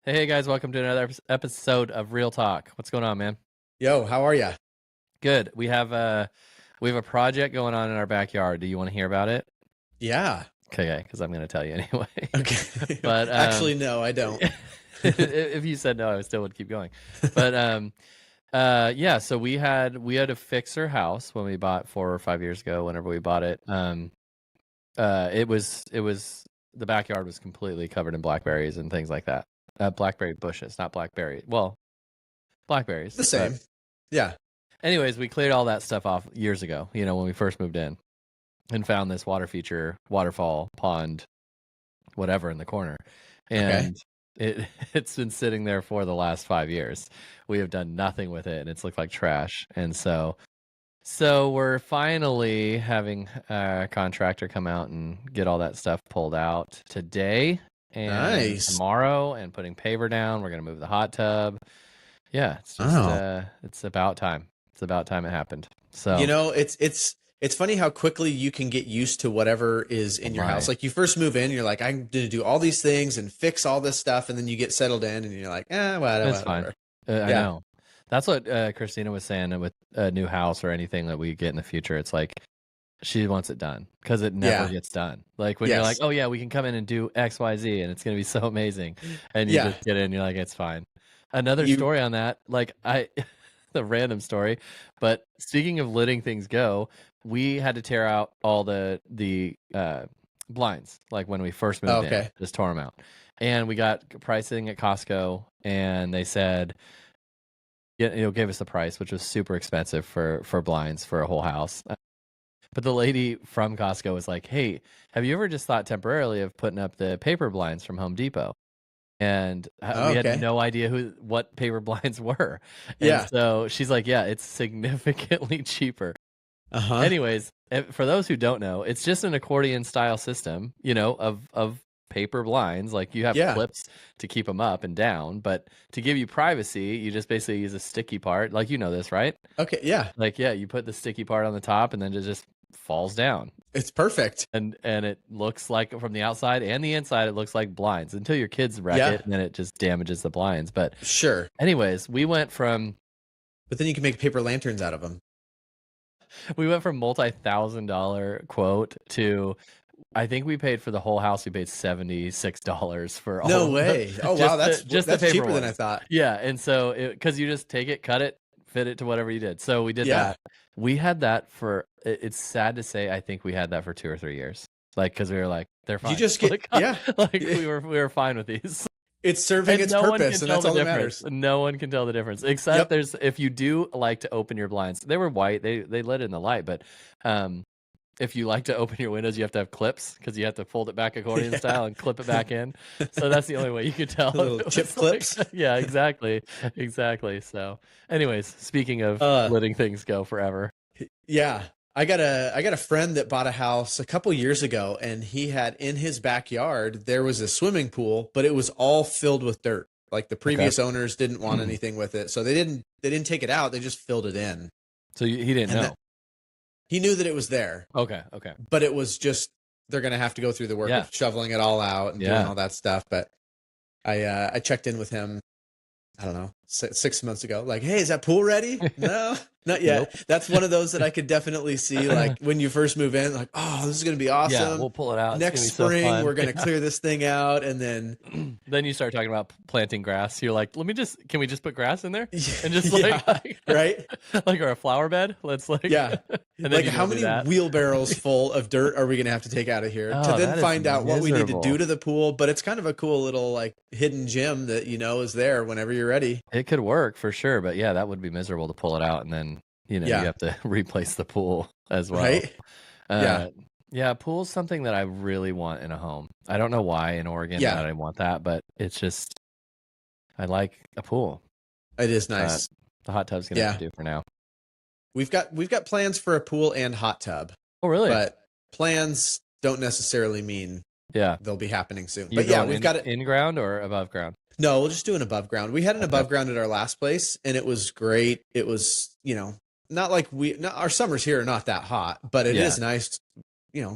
Hey guys, welcome to another episode of Real Talk. What's going on, man? Yo, how are ya? Good. We have a project going on in our backyard. Do you want to hear about it? Yeah. Okay, because I'm going to tell you anyway. Okay. But Actually, no, I don't. if you said no, I still would keep going. But yeah. So we had to fix our house when we bought 4 or 5 years ago. Whenever we bought it, it was the backyard was completely covered in blackberries and things like that. Blackberry bushes, not blackberry. Well, blackberries. The But same. Yeah. anyways, we cleared all that stuff off years ago, when we first moved in and found this water feature, waterfall, pond, whatever in the corner. Okay. And it's been sitting there for the last 5 years. We have done nothing with it and it's looked like trash. And so we're finally having a contractor come out and get all that stuff pulled out today and Nice. tomorrow and putting paver down. We're going to move the hot tub. Yeah, it's just Oh. it's about time. It's about time it happened. So It's funny how quickly you can get used to whatever is in your house. right. Like you first move in, you're like, I'm gonna do all these things and fix all this stuff, and then you get settled in, and you're like, whatever, It's fine. whatever. I Yeah. know. That's what Christina was saying with a new house or anything that we get in the future. It's like she wants it done because it never Yeah. gets done. Like when you're like, Yes. oh yeah, we can come in and do X, Y, Z, and it's gonna be so amazing, and you Yeah. just get in, you're like, it's fine. Another You. story on that, like the random story, but speaking of letting things go, we had to tear out all the blinds, like when we first moved in, Okay. just tore them out, and we got pricing at Costco, and they said, gave us the price, which was super expensive for blinds for a whole house. But the lady from Costco was like, "Hey, have you ever just thought temporarily of putting up the paper blinds from Home Depot?" And we had Okay. no idea what paper blinds were. And Yeah. so she's like, "Yeah, it's significantly cheaper." Uh-huh. Anyways, for those who don't know, it's just an accordion style system, of paper blinds. Like you have Yeah. clips to keep them up and down, but to give you privacy, you just basically use a sticky part. Like you know this, right? Okay. Yeah. Like yeah, you put the sticky part on the top and then it just falls down. It's perfect. And it looks like from the outside and the inside, it looks like blinds until your kids wreck Yeah. it and then it just damages the blinds. But Sure. anyways, we went from But then you can make paper lanterns out of them. multi-$1,000 quote to I think we paid for the whole house. We paid $76 for all No of way. the Oh wow, just the that's paper cheaper than I ones. thought. Yeah, and so because you just take it, cut it, fit it to whatever you did. So we did Yeah. that. We had that for. It's sad to say, I think we had that for 2 or 3 years. Like because we were like, they're fine. You just get Like, yeah. like we were fine with these. It's serving And its no one can purpose, and tell that's the all that difference. matters. No one can tell the difference. Except Yep. if you do like to open your blinds. They were white. They lit in the light, but if you like to open your windows, you have to have clips because you have to fold it back accordion Yeah. style and clip it back in. So that's the only way you could tell. Little if it chip was clips. yeah, exactly. Exactly. So anyways, speaking of Uh, letting things go forever. yeah. I got a friend that bought a house a couple years ago, and he had in his backyard there was a swimming pool, but it was all filled with dirt. Like the Okay. previous owners didn't want anything with it, so they didn't take it out. They just filled it in. So he didn't And know. he knew that it was there, Okay. Okay. but it was just they're gonna have to go through the work Yeah. of shoveling it all out and doing Yeah. all that stuff. But I checked in with him, I don't know, 6 months ago. Like, hey, is that pool ready? No, not yet. Nope. That's one of those that I could definitely see. Like when you first move in, like, oh, this is gonna be awesome. Yeah, we'll pull it out. Next It's gonna be so spring, fun. we're gonna clear this thing out, and then Then you start talking about planting grass. You're like, can we just put grass in there? And just yeah, like right? like or a flower bed. Let's like Yeah. And then Like you how go do many that. wheelbarrows full of dirt are we gonna have to take out of here Oh, to that then is find out what we need to miserable. do to the pool? But it's kind of a cool little like hidden gem that is there whenever you're ready. It could work for sure, but yeah, that would be miserable to pull it out and then you Yeah. have to replace the pool as well. Right? Yeah. Yeah, pool's something that I really want in a home. I don't know why in Oregon Yeah. that I want that, but it's just I like a pool. It is nice. The hot tub's gonna have to do for now. We've got plans for a pool and hot tub, Oh really? but plans don't necessarily mean Yeah. they'll be happening soon. You But yeah, going we've got it. in ground or above ground? No, we'll just do an above ground. We had an above ground at our last place, and it was great. It was, not like our summers here are not that hot, but it is nice.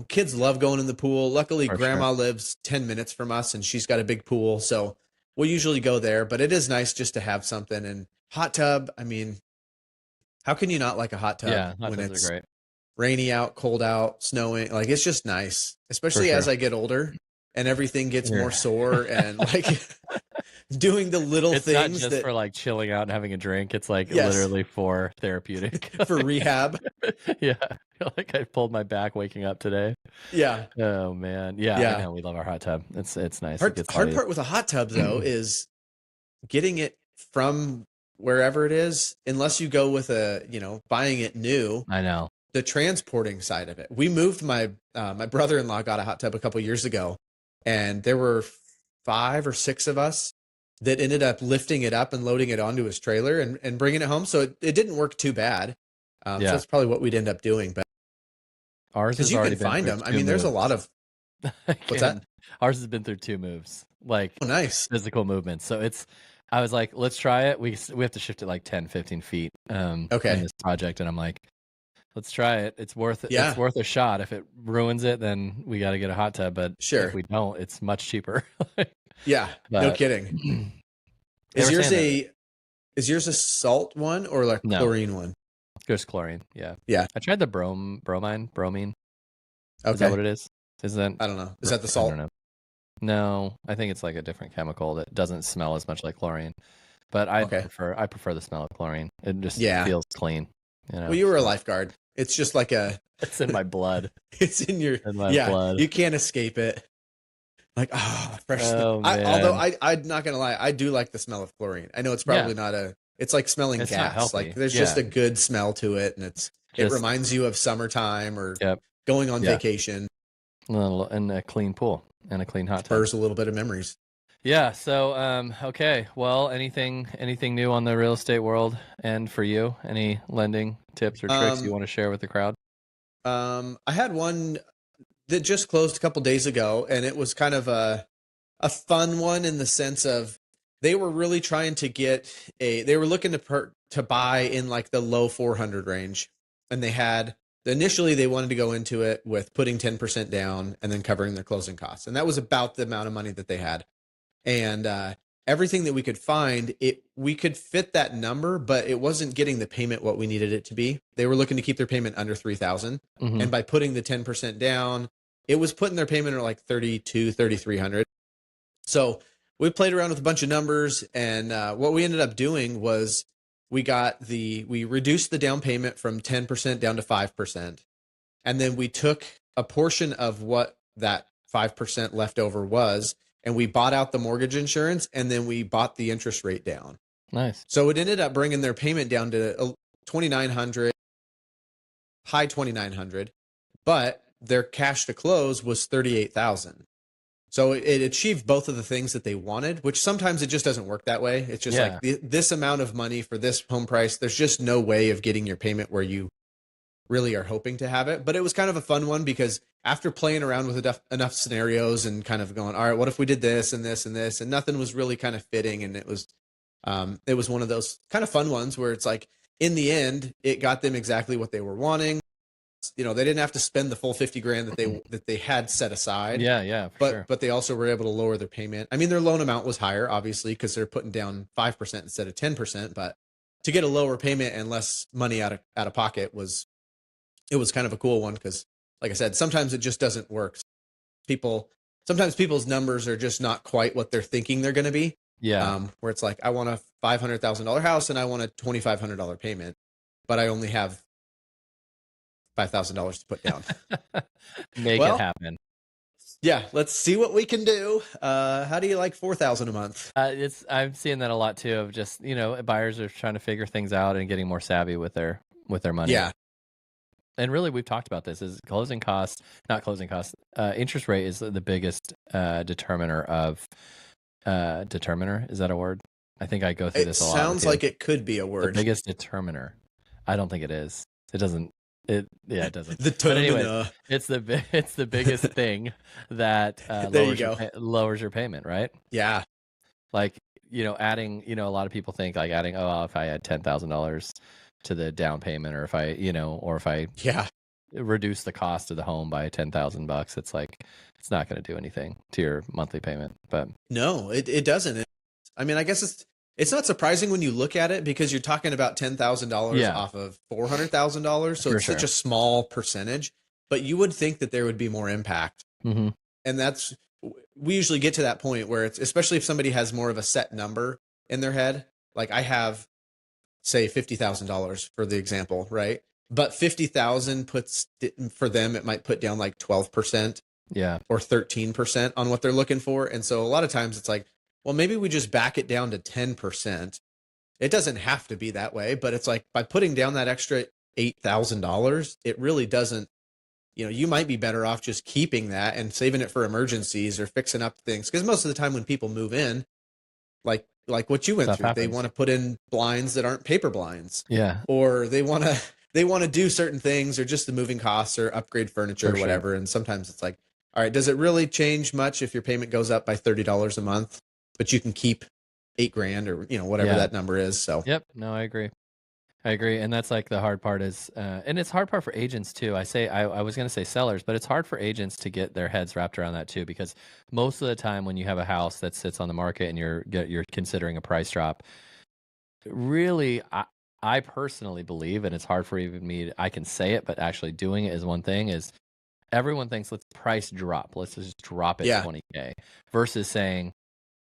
Kids love going in the pool. Luckily, For grandma lives 10 minutes from us, and she's got a big pool. So we'll usually go there, but it is nice just to have something. And hot tub, I mean, how can you not like a hot tub Yeah, hot when tubs are it's great. rainy out, cold out, snowing? Like, it's just nice, For especially sure. as I get older and everything gets Yeah. more sore and like doing the little It's not things just that, for like chilling out and having a drink. It's like yes, literally for therapeutic. for rehab. Yeah. Like I pulled my back waking up today. Yeah. Oh man. Yeah, I Yeah. know. We love our hot tub. It's nice. It gets Hard muddy. part with a hot tub though is getting it from wherever it is, unless you go with buying it new, I know. the transporting side of it. We moved my brother-in-law got a hot tub a couple years ago, and there were 5 or 6 of us that ended up lifting it up and loading it onto his trailer and bringing it home. So it didn't work too bad. So Yeah. that's probably what we'd end up doing. But Ours because has you can already been find through them. I 2 mean, there's a lot moves. of, what's that? Ours has been through 2 moves. Like Oh, nice. physical movements. So I was like, let's try it. We have to shift it like 10, 15 feet in Okay. this project. And I'm like, let's try it. It's worth it. Yeah. It's worth a shot. If it ruins it, then we got to get a hot tub. But Sure. if we don't, it's much cheaper. Yeah. No kidding. They Is were yours saying is yours a salt one or like No. chlorine one? there's chlorine. Yeah. Yeah. I tried the bromine. Okay. Is that what it is? Is that? I don't know. Is that the I salt? don't know. No, I think it's like a different chemical that doesn't smell as much like chlorine. But I Okay. prefer the smell of chlorine. It just Yeah. feels clean. You know? Well, you were a lifeguard. It's just like It's in my blood. it's in your Blood. You can't escape it. Like, fresh. Oh, man. Although I'm not gonna lie, I do like the smell of chlorine. I know it's probably not it's like smelling It's not gas. healthy. Like there's just a good smell to it, and it Just- reminds you of summertime or Yep. going on Yeah. vacation. And a clean pool and a clean hot tub. Spurs a little bit of memories. Yeah. So, okay. Well, anything new on the real estate world and for you? Any lending tips or tricks you want to share with the crowd? I had one that just closed a couple days ago, and it was kind of a fun one in the sense of they were really trying to they were looking to buy in like the low 400 range, and initially they wanted to go into it with putting 10% down and then covering their closing costs, and that was about the amount of money that they had. And everything that we could find, we could fit that number, but it wasn't getting the payment what we needed it to be. They were looking to keep their payment under 3,000, and by putting the 10% down, it was putting their payment at like 3,200, 3,300. So we played around with a bunch of numbers, and what we ended up doing was we reduced the down payment from 10% down to 5, and then we took a portion of what that 5% left over was, and we bought out the mortgage insurance, and then we bought the interest rate down. Nice. So it ended up bringing their payment down to 2,900, high 2,900, but their cash to close was 38,000. So it achieved both of the things that they wanted, which sometimes it just doesn't work that way. It's just like this amount of money for this home price. There's just no way of getting your payment where you really are hoping to have it. But it was kind of a fun one because after playing around with enough scenarios and kind of going, all right, what if we did this and this and this, and nothing was really kind of fitting. And it was one of those kind of fun ones where it's like, in the end, it got them exactly what they were wanting. They didn't have to spend the full 50 grand that they had set aside. Yeah, but they also were able to lower their payment. I mean, their loan amount was higher, obviously, because they're putting down 5% instead of 10%. But to get a lower payment and less money out of pocket was kind of a cool one because, like I said, sometimes it just doesn't work. Sometimes people's numbers are just not quite what they're thinking they're going to be. Yeah. Where it's like, I want a $500,000 house and I want a $2,500 payment, but I only have $5,000 to put down. Make it happen. Yeah, let's see what we can do. How do you like $4,000 a month? I'm seeing that a lot too. Of just buyers are trying to figure things out and getting more savvy with their money. Yeah, and really, we've talked about this. Is not closing costs. Interest rate is the biggest determiner of. Determiner, is that a word? I think I go through this a lot. It sounds like it could be a word. The biggest determiner. I don't think it is. It doesn't. It doesn't. But anyway, it's the biggest thing that lowers your payment, right? Yeah. Like adding. A lot of people think like adding. Oh, if I add $10,000 to the down payment, or if I reduce the cost of the home by $10,000, it's like it's not going to do anything to your monthly payment. But no, it doesn't. I mean, I guess it's not surprising when you look at it because you're talking about $10,000 Yeah, off of $400,000. So for it's such sure. a small percentage, but you would think that there would be more impact. Hmm. And we usually get to that point where it's, especially if somebody has more of a set number in their head. Like I have, say, $50,000 for the example, right? But 50,000 for them, it might put down like 12%. Yeah. Or 13% on what they're looking for. And so a lot of times it's like, well, maybe we just back it down to 10%. It doesn't have to be that way, but it's like by putting down that extra $8,000, it really doesn't, you might be better off just keeping that and saving it for emergencies or fixing up things. Because most of the time when people move in, like what you went Stuff through, they happens. want to put in blinds that aren't paper blinds, Yeah, or they want to do certain things, or just the moving costs or upgrade furniture for or sure. whatever. And sometimes it's like, all right, does it really change much if your payment goes up by $30 a month, but you can keep 8 grand or whatever Yeah. that number is? So Yep. No, I agree. I agree, and that's like the hard part is, and it's hard part for agents too. I was going to say sellers, but it's hard for agents to get their heads wrapped around that too, because most of the time when you have a house that sits on the market and you're considering a price drop, really, I personally believe, and it's hard for even me. I can say it, but actually doing it is one thing. Is everyone thinks let's price drop, let's just drop it yeah, 20K versus saying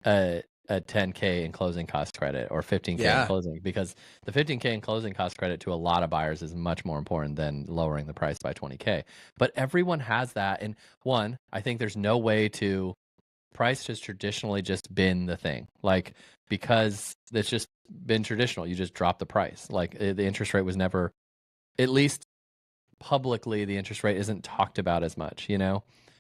a 10K in closing cost credit or 15K in yeah, closing, because the 15K in closing cost credit to a lot of buyers is much more important than lowering the price by 20K. But everyone has that. And one, I think there's no way to price has traditionally just been the thing. Like, because it's just been traditional. You just drop the price. Like the interest rate was never, at least publicly, the interest rate isn't talked about as much,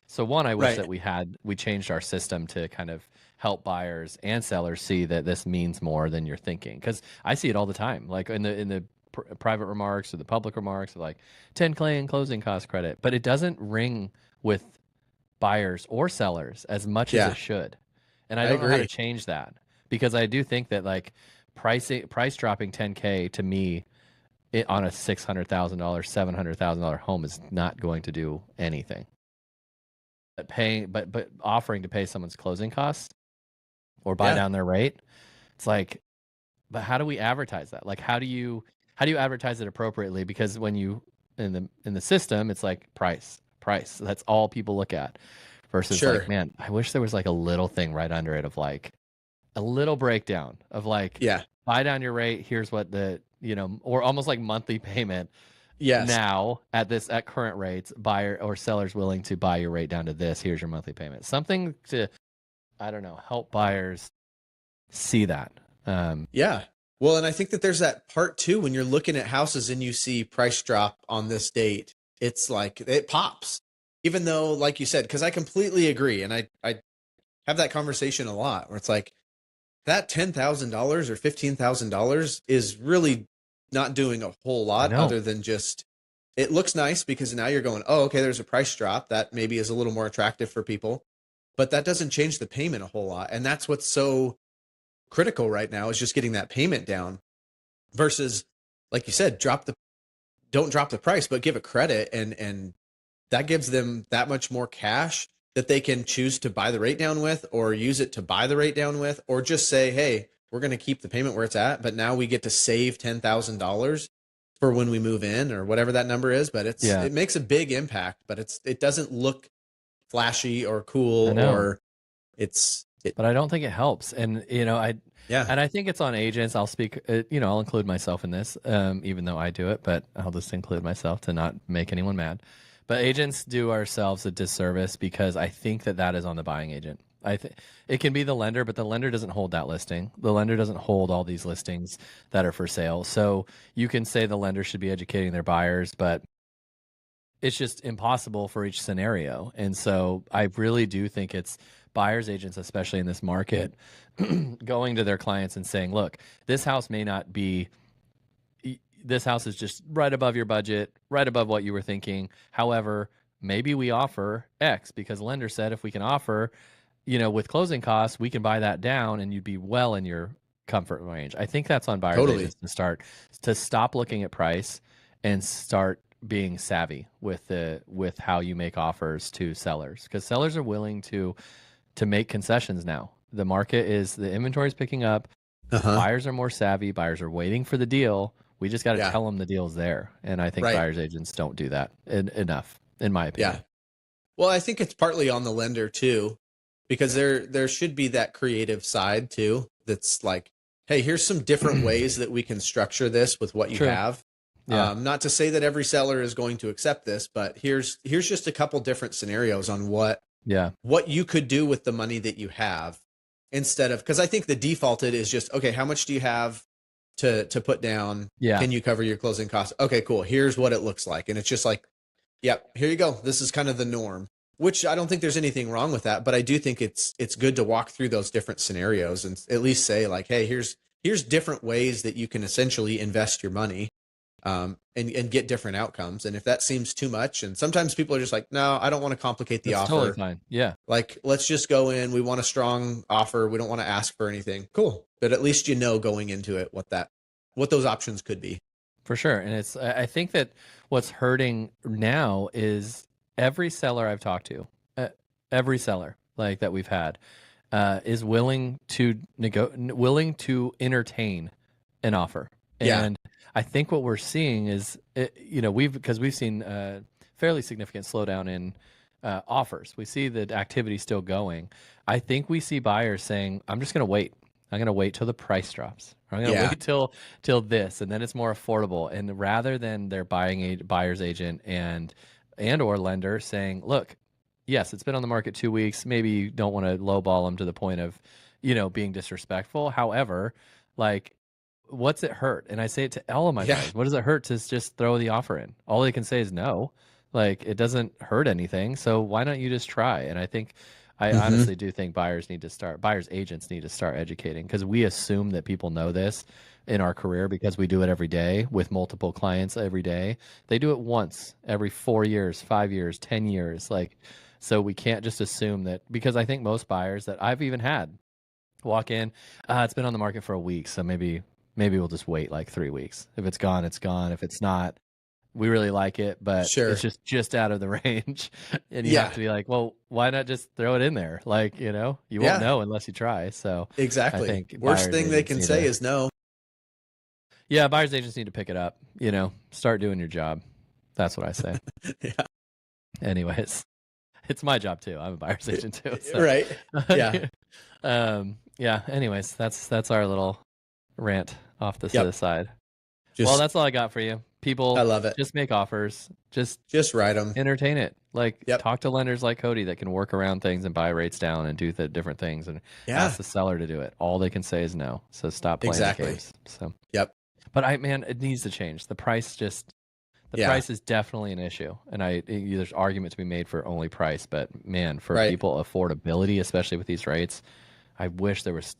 So one, I wish that right, we changed our system to kind of help buyers and sellers see that this means more than you're thinking. Because I see it all the time, like in the private remarks or the public remarks, like 10K in closing cost credit, but it doesn't ring with buyers or sellers as much as yeah, it should. And I I don't know how to agree. change that, because I do think that like price dropping 10K to me on a $600,000, $700,000 home is not going to do anything. But offering to pay someone's closing costs or buy Yeah, down their rate, it's like, but how do we advertise that? Like, how do you advertise it appropriately? Because when you in the system, it's like price. That's all people look at. Versus like, sure. man, I wish there was like a little thing right under it of like a little breakdown of like, Yeah, buy down your rate. Here's what or almost like monthly payment. yes, Now at current rates, buyer or sellers willing to buy your rate down to this. Here's your monthly payment. Something to, I don't know, help buyers see that. yeah. Well, and I think that there's that part too when you're looking at houses and you see price drop on this date. It's like it pops, even though, like you said, because I completely agree, and I have that conversation a lot where it's like that $10,000 or $15,000 is really not doing a whole I lot know. other than just it looks nice because now you're going, oh, okay, there's a price drop that maybe is a little more attractive for people, but that doesn't change the payment a whole lot, and that's what's so critical right now is just getting that payment down versus, like you said, don't drop the price, but give a credit, and that gives them that much more cash that they can choose to buy the rate down with, or use it to buy the rate down with, or just say, hey, we're going to keep the payment where it's at, but now we get to save $10,000 for when we move in, or whatever that number is. But Yeah, it makes a big impact, but it doesn't look flashy or I cool, know. or it's it. But I don't think it helps. And Yeah, I think it's on agents. I'll speak. I'll include myself in this, even though I do it. But I'll just include myself to not make anyone mad. But agents do ourselves a disservice, because I think that is on the buying agent. I think it can be the lender, but the lender doesn't hold that listing. The lender doesn't hold all these listings that are for sale. So you can say the lender should be educating their buyers, but it's just impossible for each scenario. And so I really do think it's buyers agents, especially in this market, going to their clients and saying, look, this house may not be, this house is just right above your budget, right above what you were thinking. However, maybe we offer X, because lender said if we can offer, with closing costs, we can buy that down and you'd be well in your comfort range. I think that's on buyers totally. agents to stop looking at price and start being savvy with how you make offers to sellers, because sellers are willing to make concessions now. the market is, the inventory is picking up. Uh-huh. Buyers are more savvy. Buyers are waiting for the deal. We just got to Yeah. tell them the deal's there. And I think Right. buyers agents don't do that enough, in my opinion. Yeah. Well, I think it's partly on the lender too, because there should be that creative side too. That's like, hey, here's some different ways that we can structure this with what you True. have. Yeah. Not to say that every seller is going to accept this, but here's just a couple different scenarios on what you could do with the money that you have, instead of, because I think the defaulted is just, okay, how much do you have to put down? Yeah. Can you cover your closing costs? Okay, cool. Here's what it looks like. And it's just like, yep, here you go. This is kind of the norm, which I don't think there's anything wrong with that, but I do think it's good to walk through those different scenarios and at least say like, hey, here's different ways that you can essentially invest your money, and get different outcomes. And if that seems too much, and sometimes people are just like, no, I don't want to complicate the offer. Totally fine. Yeah. Like, let's just go in. We want a strong offer. We don't want to ask for anything. Cool. But at least going into it what those options could be. For sure. And I think that what's hurting now is every seller I've talked to, every seller like that we've had, is willing to entertain an offer. And I think what we're seeing is, we've seen a fairly significant slowdown in offers. We see the activity still going. I think we see buyers saying, I'm just going to wait. I'm going to wait till the price drops. I'm going to wait till this, and then it's more affordable. And rather than their buyer's agent and or lender saying, look, yes, it's been on the market 2 weeks. Maybe you don't want to lowball them to the point of, being disrespectful. However, like, what's it hurt? And I say it to all of my friends. What does it hurt to just throw the offer in? All they can say is no. Like, it doesn't hurt anything. So why don't you just try? And I honestly do think buyers agents need to start educating, because we assume that people know this in our career because we do it every day with multiple clients every day. They do it once every 4 years, 5 years, 10 years. Like, so we can't just assume that, because I think most buyers that I've even had walk in, it's been on the market for a week, so maybe we'll just wait like 3 weeks. If it's gone, it's gone. If it's not, we really like it, but it's just out of the range. And you have to be like, well, why not just throw it in there? Like, you won't know unless you try. So exactly. I think worst thing they can say is no. Yeah. Buyers agents need to pick it up, start doing your job. That's what I say. Yeah. Anyways, it's my job too. I'm a buyer's agent too. So. Right. Yeah. Yeah. Anyways, that's our little rant off the side. Well, that's all I got for you. People, I love it. Just make offers. Just write them. Entertain it. Like, talk to lenders like Cody that can work around things and buy rates down and do the different things, and ask the seller to do it. All they can say is no. So stop playing the games. So but it needs to change. The price price is definitely an issue, and there's argument to be made for only price, but man, for people, affordability, especially with these rates, I wish there was some